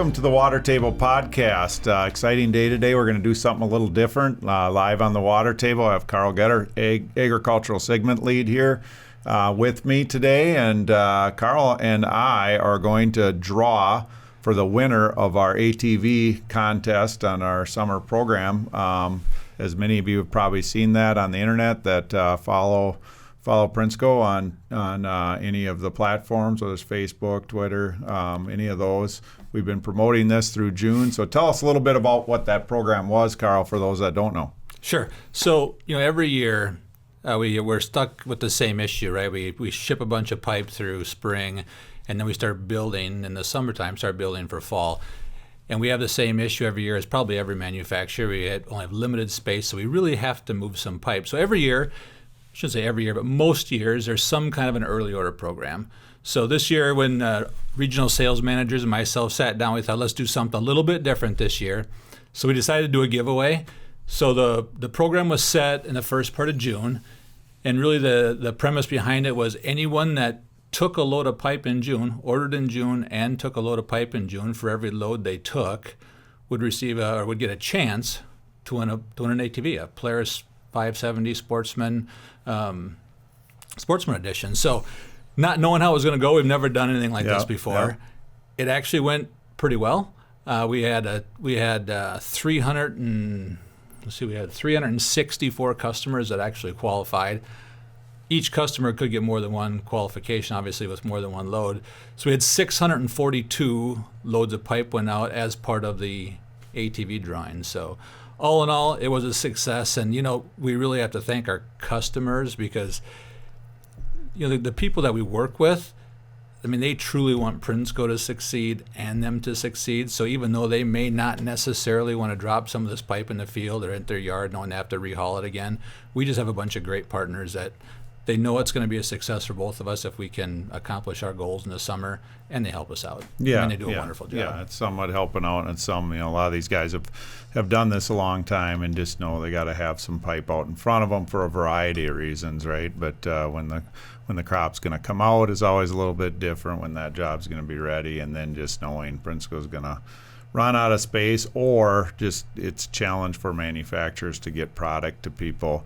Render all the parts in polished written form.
welcome to the Water Table Podcast. Exciting day today. We're going to do something a little different. Live on the Water Table, I have Karl Guetter, Agricultural Segment Lead here with me today. And Karl and I are going to draw for the winner of our ATV contest on our summer program. As many of you have probably seen that on the internet that follow Prinsco on any of the platforms, whether it's Facebook, Twitter, any of those. We've been promoting this through June. So tell us a little bit about what that program was, Karl, for those that don't know. Sure. So, every year we're stuck with the same issue, right? We ship a bunch of pipe through spring, and then we start building in the summertime, start building for fall. And we have the same issue every year as probably every manufacturer. We only have limited space, so we really have to move some pipe. So every year, I shouldn't say every year, but most years, there's some kind of an early order program. So this year, when regional sales managers and myself sat down, we thought, let's do something a little bit different this year. So we decided to do a giveaway. So the program was set in the first part of June. And really the premise behind it was anyone that took a load of pipe in June, ordered in June, and took a load of pipe in June, for every load they took, would would get a chance to win an ATV, a Polaris 570 Sportsman Edition. So, not knowing how it was going to go, we've never done anything like this before. It actually went pretty well. We had 364 customers that actually qualified. Each customer could get more than one qualification, obviously, with more than one load. So we had 642 loads of pipe went out as part of the ATV drawing. So all in all, it was a success. And, we really have to thank our customers because, the people that we work with, they truly want Prinsco to succeed and them to succeed. So even though they may not necessarily want to drop some of this pipe in the field or in their yard knowing they have to rehaul it again, we just have a bunch of great partners that they know it's going to be a success for both of us if we can accomplish our goals in the summer, and they help us out. Yeah, and they do a wonderful job. Yeah, it's somewhat helping out, and some, a lot of these guys have done this a long time and just know they got to have some pipe out in front of them for a variety of reasons, right? But when the crop's going to come out is always a little bit different when that job's going to be ready, and then just knowing Prinsco's going to run out of space, or just it's a challenge for manufacturers to get product to people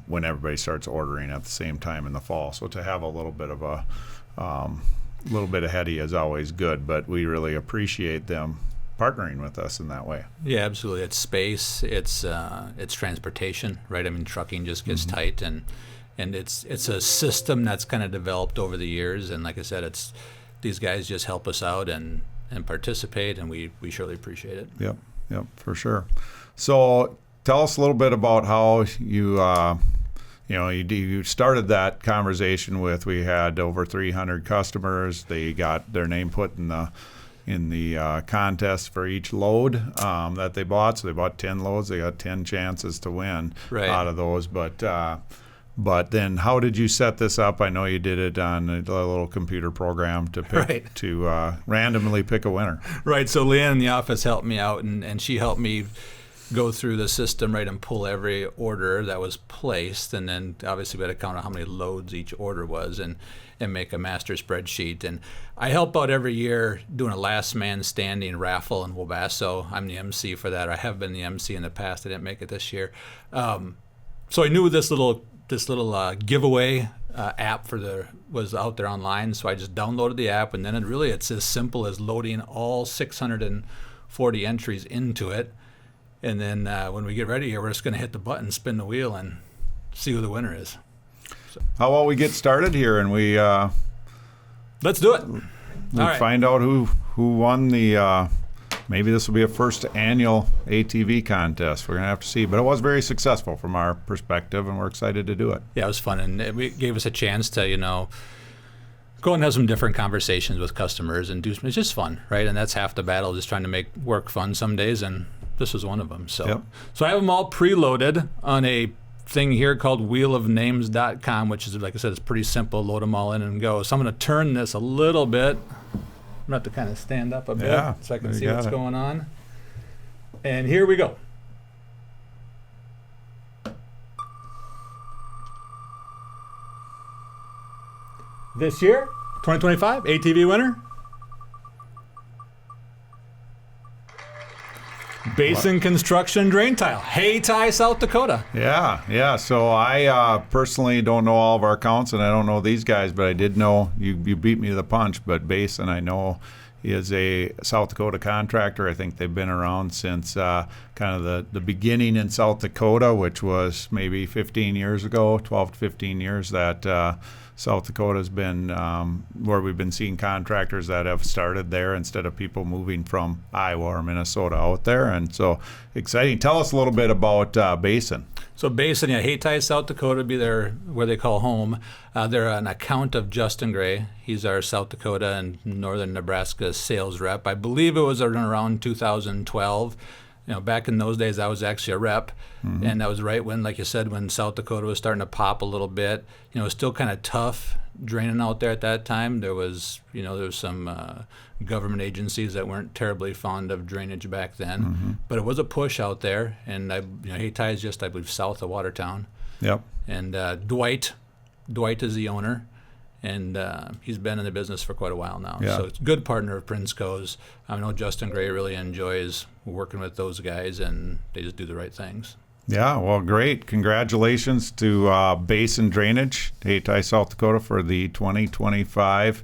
when everybody starts ordering at the same time in the fall. So to have a little bit of ahead of you is always good, but we really appreciate them partnering with us in that way. Yeah, absolutely. It's space, it's transportation, right? Trucking just gets tight, and it's a system that's kind of developed over the years. And like I said, these guys just help us out and participate, and we surely appreciate it. Yep, for sure. So tell us a little bit about how you started that conversation with. We had over 300 customers. They got their name put in the contest for each load that they bought. So they bought 10 loads. They got 10 chances to win out of those. But then, how did you set this up? I know you did it on a little computer program to pick to randomly pick a winner. Right. So Leanne in the office helped me out, and she helped me go through the system, right, and pull every order that was placed, and then obviously we had to count out how many loads each order was, and make a master spreadsheet. And I help out every year doing a last man standing raffle in Wabasso. I'm the MC for that. I have been the MC in the past. I didn't make it this year. So I knew this little giveaway app was out there online, so I just downloaded the app, and then it's as simple as loading all 640 entries into it. And then when we get ready here, we're just going to hit the button, spin the wheel, and see who the winner is. So. How about we get started here, and we let's do it. Find out who won the. Maybe this will be a first annual ATV contest. We're going to have to see. But it was very successful from our perspective, and we're excited to do it. Yeah, it was fun, and it gave us a chance to go and have some different conversations with customers and do. It's just fun, right? And that's half the battle, just trying to make work fun some days, and this was one of them. So I have them all preloaded on a thing here called wheelofnames.com, which is, like I said, it's pretty simple. Load them all in and go. So I'm going to turn this a little bit. I'm going to have to kind of stand up a bit so I can see what's going on. And here we go. This year, 2025 ATV winner, Basin Construction Drain Tile, Hayti, South Dakota. Yeah. So I personally don't know all of our accounts, and I don't know these guys, but I did know you beat me to the punch. But Basin, I know, is a South Dakota contractor. I think they've been around since kind of the beginning in South Dakota, which was maybe 15 years ago, 12 to 15 years that South Dakota's been where we've been seeing contractors that have started there instead of people moving from Iowa or Minnesota out there. And so exciting. Tell us a little bit about Basin. So Basin, Hayti, South Dakota would be their, where they call home. They're an account of Justin Gray. He's our South Dakota and northern Nebraska sales rep. I believe it was around 2012. Back in those days, I was actually a rep, and that was right when, like you said, when South Dakota was starting to pop a little bit. It was still kind of tough draining out there at that time. There was some government agencies that weren't terribly fond of drainage back then, but it was a push out there. And Hayti is just, I believe, south of Watertown. Yep. And Dwight is the owner. And he's been in the business for quite a while now. Yeah. So it's a good partner of Prinsco's. I know Justin Gray really enjoys working with those guys, and they just do the right things. Yeah, well, great. Congratulations to Basin Drainage, Hayti, South Dakota, for the 2025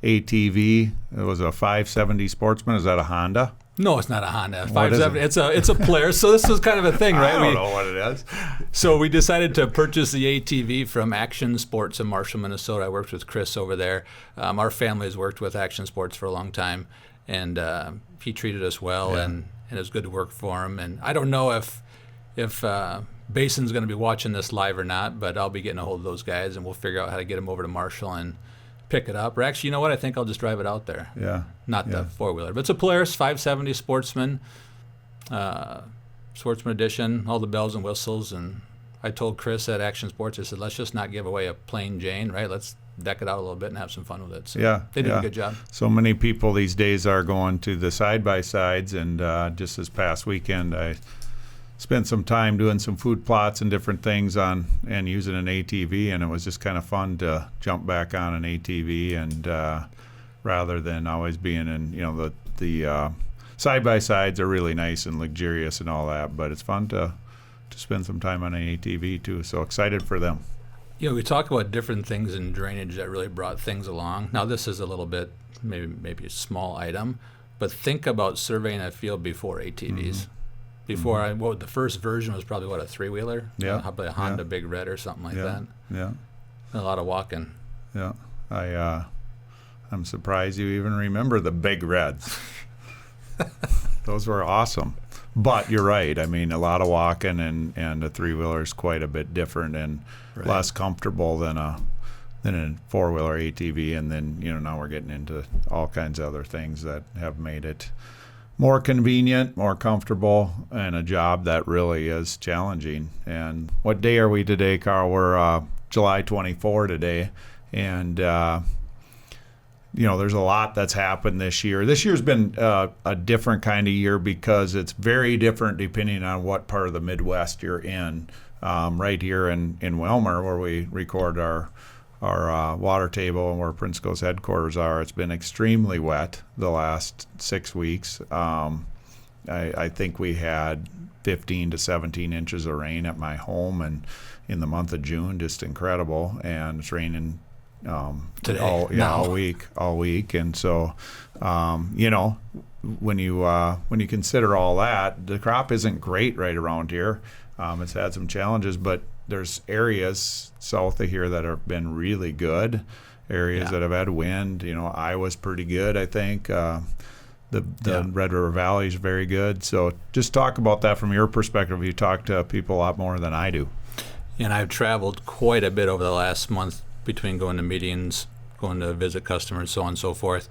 ATV. It was a 570 Sportsman. Is that a Honda? No, it's not a Honda. What is it? It's a Polaris. So this was kind of a thing, right? I don't know what it is. So we decided to purchase the ATV from Action Sports in Marshall, Minnesota. I worked with Chris over there. Our family has worked with Action Sports for a long time, and he treated us well, and it was good to work for him. And I don't know if Basin's going to be watching this live or not, but I'll be getting a hold of those guys, and we'll figure out how to get them over to Marshall and pick it up. Or actually, you know what? I think I'll just drive it out there. Yeah. Not the four-wheeler. But it's a Polaris 570 Sportsman, Sportsman Edition, all the bells and whistles. And I told Chris at Action Sports, I said, let's just not give away a plain Jane, right? Let's deck it out a little bit and have some fun with it. So they did a good job. So many people these days are going to the side-by-sides, and just this past weekend I spent some time doing some food plots and different things and using an ATV, and it was just kind of fun to jump back on an ATV and rather than always being in, the side-by-sides are really nice and luxurious and all that, but it's fun to spend some time on an ATV too. So excited for them. We talk about different things in drainage that really brought things along. Now this is a little bit maybe a small item, but think about surveying a field before ATVs. Before the first version was probably a three-wheeler? Yeah. Probably a Honda Big Red or something like that. Yeah. A lot of walking. Yeah. I'm surprised you even remember the Big Reds. Those were awesome. But you're right. I mean, a lot of walking, and a three-wheeler is quite a bit different and less comfortable than a four-wheeler ATV. And then, now we're getting into all kinds of other things that have made it more convenient, more comfortable, and a job that really is challenging. And what day are we today, Karl? We're July 24 today, and there's a lot that's happened this year. This year's been a different kind of year because it's very different depending on what part of the Midwest you're in. Right here in Willmar, where we record our water table and where Prinsco's headquarters are, it's been extremely wet the last 6 weeks. I think we had 15 to 17 inches of rain at my home, and in the month of June, just incredible. And it's raining today, all week. And so, when you consider all that, the crop isn't great right around here. It's had some challenges, but there's areas south of here that have been really good, areas that have had wind. Iowa's pretty good, I think. The Red River Valley is very good. So just talk about that from your perspective. You talk to people a lot more than I do. And I've traveled quite a bit over the last month between going to meetings, going to visit customers, so on and so forth.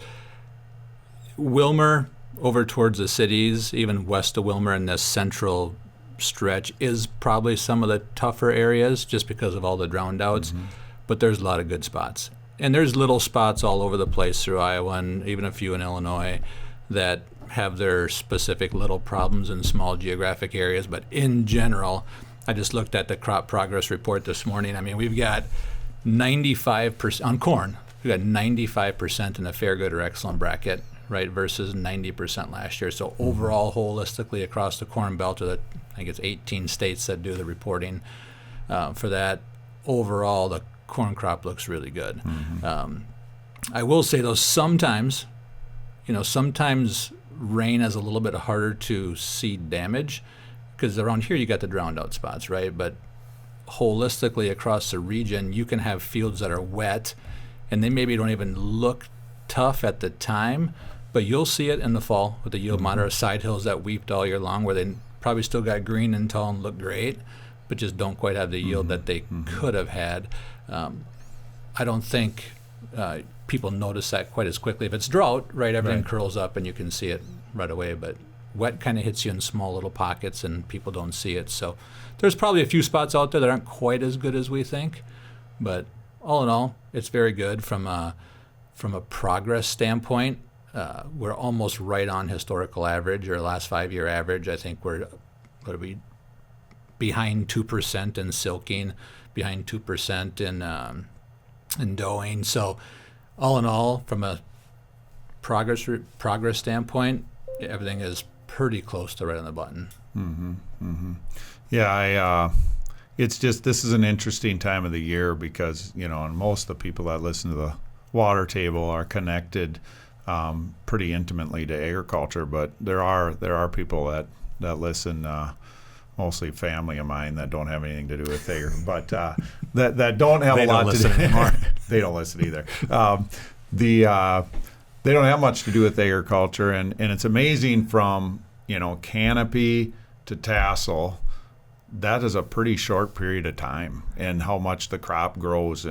Willmar, over towards the cities, even west of Willmar in this central stretch, is probably some of the tougher areas just because of all the drowned outs, but there's a lot of good spots. And there's little spots all over the place through Iowa and even a few in Illinois that have their specific little problems in small geographic areas. But in general, I just looked at the crop progress report this morning. I mean, we've got 95% on corn. We've got 95% in the fair, good, or excellent bracket right, versus 90% last year. So overall, holistically across the Corn Belt, I think it's 18 states that do the reporting for that. Overall, the corn crop looks really good. I will say, though, sometimes rain is a little bit harder to see damage, because around here you got the drowned out spots, right? But holistically across the region, you can have fields that are wet, and they maybe don't even look tough at the time, but you'll see it in the fall with the yield monitor side hills that weeped all year long, where they probably still got green and tall and look great, but just don't quite have the yield that they could have had. I don't think people notice that quite as quickly. If it's drought, right, everything curls up and you can see it right away, but wet kind of hits you in small little pockets and people don't see it. So there's probably a few spots out there that aren't quite as good as we think, but all in all, it's very good from a progress standpoint. We're almost right on historical average, or last 5-year average. I think we're behind 2% in silking, behind 2% in doing. So all in all, from a progress standpoint, everything is pretty close to right on the button. Yeah, it's just, this is an interesting time of the year because, and most of the people that listen to the water table are connected pretty intimately to agriculture, but there are people that listen, mostly family of mine, that don't have anything to do with agriculture, but that don't have a lot to do anymore. They don't listen either. They don't have much to do with agriculture, and it's amazing from canopy to tassel. That is a pretty short period of time, and how much the crop grows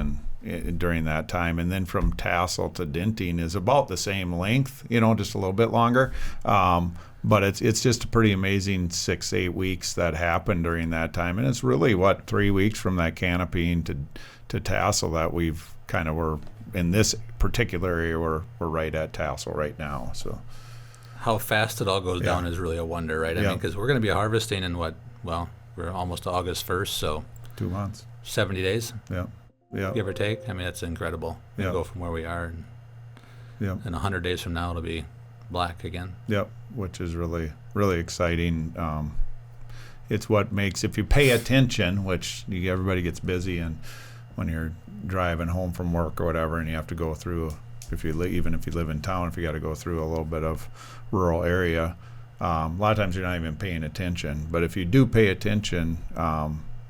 during that time. And then from tassel to denting is about the same length, just a little bit longer. But it's just a pretty amazing 6-8 weeks that happen during that time. And it's really 3 weeks from that canopying to tassel that we've kind of were in this particular area. We're right at tassel right now. So how fast it all goes down is really a wonder, right? I mean, because we're going to be harvesting in we're almost August 1st, so 2 months, 70 days. Yeah. Give or take. I mean, that's incredible. We go from where we are, and 100 days from now it'll be black again. Yep, which is really, really exciting. It's what makes, if you pay attention, which everybody gets busy, and when you're driving home from work or whatever, and you have to go through, even if you live in town, if you got to go through a little bit of rural area, a lot of times you're not even paying attention. But if you do pay attention,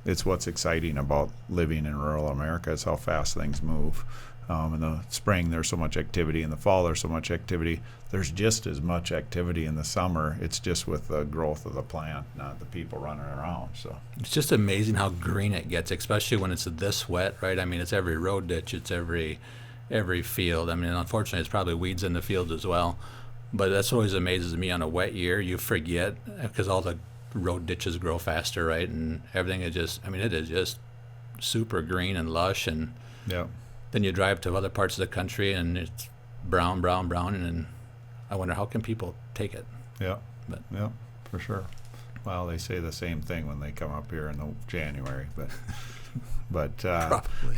it's what's exciting about living in rural America, is how fast things move. In the spring, there's so much activity. In the fall, there's so much activity. There's just as much activity in the summer. It's just with the growth of the plant, not the people running around. So it's just amazing how green it gets, especially when it's this wet, right? I mean, it's every road ditch, it's every field. I mean, unfortunately, it's probably weeds in the fields as well. But that's always amazes me on a wet year. You forget, because all the road ditches grow faster, right? And everything is just, it is just super green and lush. And then you drive to other parts of the country and it's brown, and I wonder, how can people take it? Yeah, for sure. Well, they say the same thing when they come up here in January, but probably.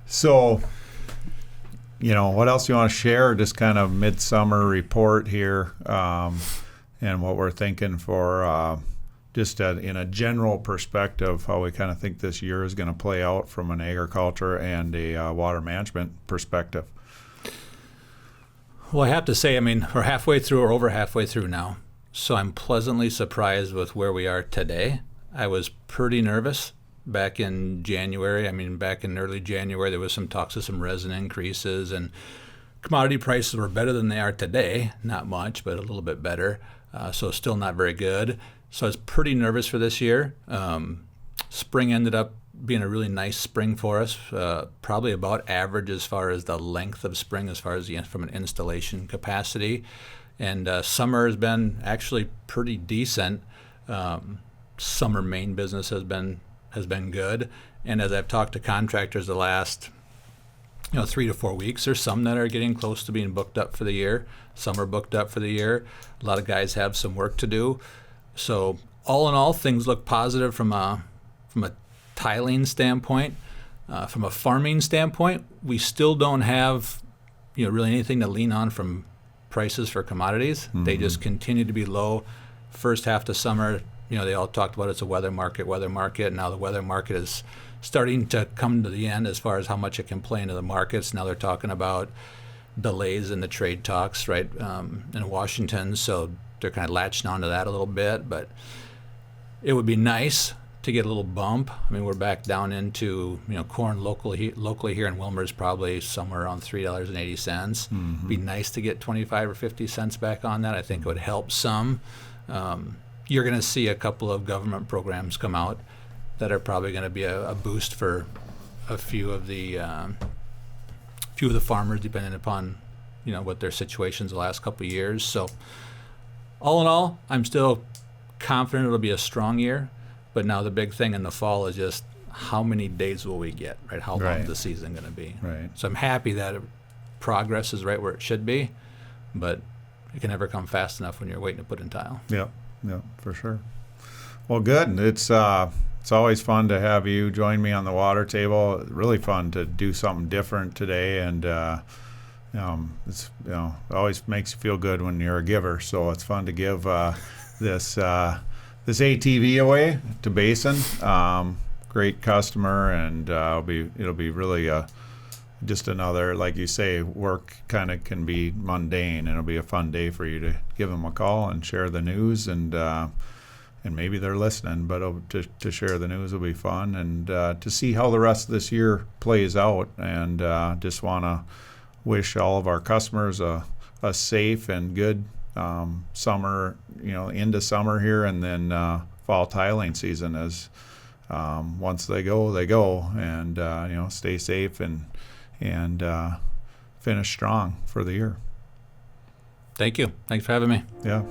So, what else you want to share? Just kind of midsummer report here, and what we're thinking for just in a general perspective, how we kind of think this year is going to play out from an agriculture and a water management perspective. Well, I have to say, we're halfway through, or over halfway through now, so I'm pleasantly surprised with where we are today. I was pretty nervous back in January. Back in early January, there was some talks of some resin increases, and commodity prices were better than they are today. Not much, but a little bit better. So still not very good. So I was pretty nervous for this year. Spring ended up being a really nice spring for us, probably about average as far as the length of spring, as far as from an installation capacity. And summer has been actually pretty decent. Summer main business has been good. And as I've talked to contractors the last 3 to 4 weeks, there's some that are getting close to being booked up for the year. Some are booked up for the year. A lot of guys have some work to do. So all in all, things look positive from a tiling standpoint. From a farming standpoint, we still don't have really anything to lean on from prices for commodities. They just continue to be low. First half of summer, they all talked about it's a weather market. Now the weather market is starting to come to the end as far as how much it can play into the markets. Now they're talking about delays in the trade talks, right, in Washington. So they're kind of latching onto that a little bit. But it would be nice to get a little bump. I mean, we're back down into, corn locally here in Wilmer is probably somewhere around $3.80. Be nice to get 25 or 50 cents back on that. I think it would help some. You're going to see a couple of government programs come out that are probably going to be a boost for a few of the farmers, depending upon what their situations the last couple of years. So all in all, I'm still confident it'll be a strong year. But now the big thing in the fall is just how many days will we get, right? How long is the season going to be? Right. So I'm happy that progress is right where it should be, but it can never come fast enough when you're waiting to put in tile. Yeah, for sure. Well, good. It's always fun to have you join me on the water table. Really fun to do something different today, and it's always makes you feel good when you're a giver. So it's fun to give this ATV away to Basin. Great customer, and it'll be really just another, like you say, work kind of can be mundane, and it'll be a fun day for you to give them a call and share the news, and maybe they're listening, but to share the news will be fun, and to see how the rest of this year plays out, and just want to wish all of our customers a safe and good summer, into summer here, and then fall tiling season as once they go, and stay safe and finish strong for the year. Thank you. Thanks for having me. Yeah.